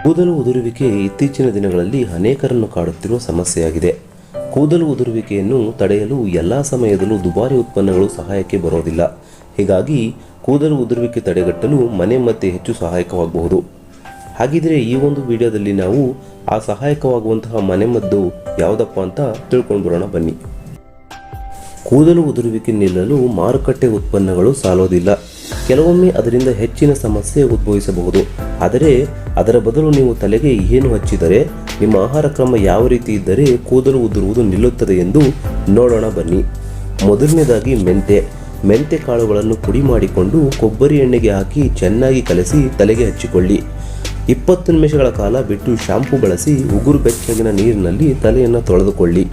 ಕೂದಲು ಉದುರುವಿಕೆ ಇತ್ತೀಚಿನ ದಿನಗಳಲ್ಲಿ ಅನೇಕರನ್ನು ಕಾಡುತ್ತಿರುವ ಸಮಸ್ಯೆಯಾಗಿದೆ. ಕೂದಲು ಉದುರುವಿಕೆಯನ್ನು ತಡೆಯಲು ಎಲ್ಲ ಸಮಯದಲ್ಲೂ ದುಬಾರಿ ಉತ್ಪನ್ನಗಳು ಸಹಾಯಕ್ಕೆ ಬರೋದಿಲ್ಲ. ಹೀಗಾಗಿ ಕೂದಲು ಉದುರುವಿಕೆ ತಡೆಗಟ್ಟಲು ಮನೆಮದ್ದೇ ಹೆಚ್ಚು ಸಹಾಯಕವಾಗಬಹುದು. ಹಾಗಿದ್ರೆ ಈ ಒಂದು ವಿಡಿಯೋದಲ್ಲಿ ನಾವು ಆ ಸಹಾಯಕವಾಗುವಂತಹ ಮನೆಮದ್ದು ಯಾವುದಪ್ಪ ಅಂತ ತಿಳ್ಕೊಂಡು ಬರೋಣ ಬನ್ನಿ. ಕೂದಲು ಉದುರುವಿಕೆ ನಿಲ್ಲಲು ಮಾರುಕಟ್ಟೆ ಉತ್ಪನ್ನಗಳು ಸಾಲೋದಿಲ್ಲ. ಕೆಲವೊಮ್ಮೆ ಅದರಿಂದ ಹೆಚ್ಚಿನ ಸಮಸ್ಯೆ ಉದ್ಭವಿಸಬಹುದು. ಆದರೆ ಅದರ ಬದಲು ನೀವು ತಲೆಗೆ ಏನು ಹಚ್ಚಿದರೆ, ನಿಮ್ಮ ಆಹಾರ ಕ್ರಮ ಯಾವ ರೀತಿ ಇದ್ದರೆ ಕೂದಲು ಉದುರುವುದು ನಿಲ್ಲುತ್ತದೆ ಎಂದು ನೋಡೋಣ ಬನ್ನಿ. ಮೊದಲನೇದಾಗಿ ಮೆಂತೆ ಕಾಳುಗಳನ್ನು ಪುಡಿ ಮಾಡಿಕೊಂಡು ಕೊಬ್ಬರಿ ಎಣ್ಣೆಗೆ ಹಾಕಿ ಚೆನ್ನಾಗಿ ಕಲಸಿ ತಲೆಗೆ ಹಚ್ಚಿಕೊಳ್ಳಿ. 20 ನಿಮಿಷಗಳ ಕಾಲ ಬಿಟ್ಟು ಶಾಂಪೂ ಬಳಸಿ ಉಗುರು ಬೆಚ್ಚಗಿನ ನೀರಿನಲ್ಲಿ ತಲೆಯನ್ನು ತೊಳೆದುಕೊಳ್ಳಿ.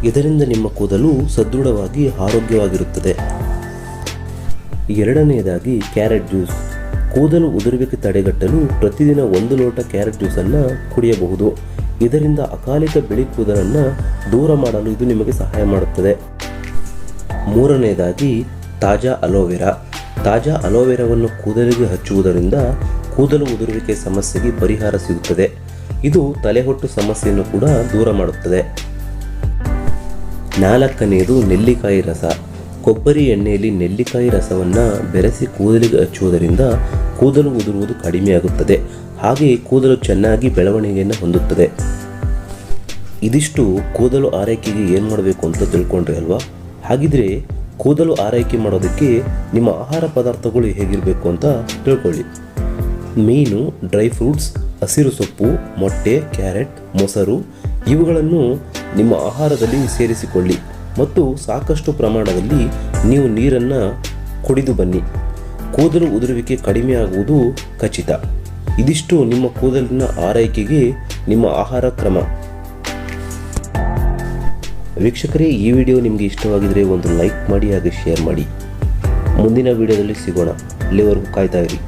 ಇದರಿಂದ ನಿಮ್ಮ ಕೂದಲು ಸದೃಢವಾಗಿ ಆರೋಗ್ಯವಾಗಿರುತ್ತದೆ. ಎರಡನೆಯದಾಗಿ ಕ್ಯಾರೆಟ್ ಜ್ಯೂಸ್. ಕೂದಲು ಉದುರುವಿಕೆ ತಡೆಗಟ್ಟಲು ಪ್ರತಿದಿನ 1 ಲೋಟ ಕ್ಯಾರೆಟ್ ಜ್ಯೂಸನ್ನು ಕುಡಿಯಬಹುದು. ಇದರಿಂದ ಅಕಾಲಿಕ ಬಿಳಿ ಕೂದಲನ್ನು ದೂರ ಮಾಡಲು ಇದು ನಿಮಗೆ ಸಹಾಯ ಮಾಡುತ್ತದೆ. ಮೂರನೆಯದಾಗಿ ತಾಜಾ ಅಲೋವೆರಾ. ತಾಜಾ ಅಲೋವೆರಾವನ್ನು ಕೂದಲಿಗೆ ಹಚ್ಚುವುದರಿಂದ ಕೂದಲು ಉದುರುವಿಕೆ ಸಮಸ್ಯೆಗೆ ಪರಿಹಾರ ಸಿಗುತ್ತದೆ. ಇದು ತಲೆಹೊಟ್ಟು ಸಮಸ್ಯೆಯನ್ನು ಕೂಡ ದೂರ ಮಾಡುತ್ತದೆ. ನಾಲ್ಕನೆಯದು ನೆಲ್ಲಿಕಾಯಿ ರಸ. ಕೊಬ್ಬರಿ ಎಣ್ಣೆಯಲ್ಲಿ ನೆಲ್ಲಿಕಾಯಿ ರಸವನ್ನು ಬೆರೆಸಿ ಕೂದಲಿಗೆ ಹಚ್ಚುವುದರಿಂದ ಕೂದಲು ಉದುರುವುದು ಕಡಿಮೆಯಾಗುತ್ತದೆ. ಹಾಗೆಯೇ ಕೂದಲು ಚೆನ್ನಾಗಿ ಬೆಳವಣಿಗೆಯನ್ನು ಹೊಂದುತ್ತದೆ. ಇದಿಷ್ಟು ಕೂದಲು ಆರೈಕೆಗೆ ಏನು ಮಾಡಬೇಕು ಅಂತ ತಿಳ್ಕೊಂಡ್ರಿ ಅಲ್ವಾ? ಹಾಗಿದ್ರೆ ಕೂದಲು ಆರೈಕೆ ಮಾಡೋದಕ್ಕೆ ನಿಮ್ಮ ಆಹಾರ ಪದಾರ್ಥಗಳು ಹೇಗಿರಬೇಕು ಅಂತ ತಿಳ್ಕೊಳ್ಳಿ. ಮೀನು, ಡ್ರೈ ಫ್ರೂಟ್ಸ್, ಹಸಿರು ಸೊಪ್ಪು, ಮೊಟ್ಟೆ, ಕ್ಯಾರೆಟ್, ಮೊಸರು ಇವುಗಳನ್ನು ನಿಮ್ಮ ಆಹಾರದಲ್ಲಿ ಸೇರಿಸಿಕೊಳ್ಳಿ ಮತ್ತು ಸಾಕಷ್ಟು ಪ್ರಮಾಣದಲ್ಲಿ ನೀವು ನೀರನ್ನು ಕುಡಿದು ಬನ್ನಿ. ಕೂದಲು ಉದುರುವಿಕೆ ಕಡಿಮೆಯಾಗುವುದು ಖಚಿತ. ಇದಿಷ್ಟು ನಿಮ್ಮ ಕೂದಲಿನ ಆರೈಕೆಗೆ ನಿಮ್ಮ ಆಹಾರ ಕ್ರಮ. ವೀಕ್ಷಕರೇ, ಈ ವಿಡಿಯೋ ನಿಮಗೆ ಇಷ್ಟವಾಗಿದ್ದರೆ ಒಂದು ಲೈಕ್ ಮಾಡಿ, ಹಾಗೆ ಶೇರ್ ಮಾಡಿ. ಮುಂದಿನ ವಿಡಿಯೋದಲ್ಲಿ ಸಿಗೋಣ. ಅಲ್ಲಿವರೆಗೂ ಕಾಯ್ತಾ ಇರಿ.